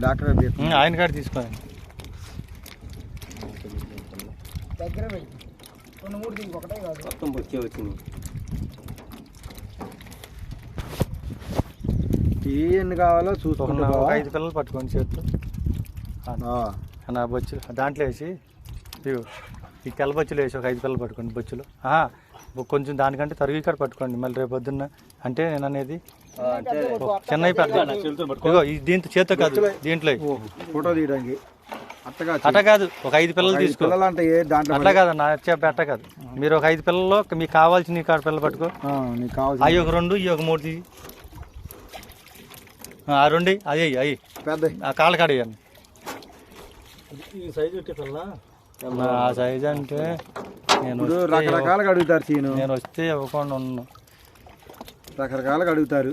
Doctor ఆయన కాడ తీసుకోండి. దగ్గర రెండు మూడు దీనికి ఒకటే కాదు మొత్తం వచ్చే వచ్చింది. ఎన్ని కావాలో చూసుకున్నా. 5 పిల్లలు పట్టుకోండి చేతితో నా బొచ్చులు దాంట్లో వేసి ఈ తెల్ల బొచ్చులు వేసి ఒక 5 పిల్లలు పట్టుకోండి. బొచ్చులు కొంచెం దానికంటే తరుగు ఇక్కడ పట్టుకోండి. మళ్ళీ రేపు పొద్దున్న అంటే నేను అనేది చెన్నై పెద్ద దీంతో చేత కాదు, దీంట్లో ఫోటో తీయడానికి అట్ట కాదు. ఒక 5 పిల్లలు తీసుకోవాలి. అట్లా కాదు నా అట్ట కాదు. మీరు ఒక 5 పిల్లల్లో మీకు కావాల్సిన నీ కాడ పిల్లలు పట్టుకో. అవి ఒక 2, ఇవి ఒక 3 తీయి. ఆ 2 అయ్యి పెద్ద కాళ్ళ కాడ వేయండి. ఆ సైజ్ అంటే నేను రకరకాలుగా అడుగుతారు. నేను వస్తే ఇవ్వకుండా ఉన్నాను. రకరకాలుగా అడుగుతారు.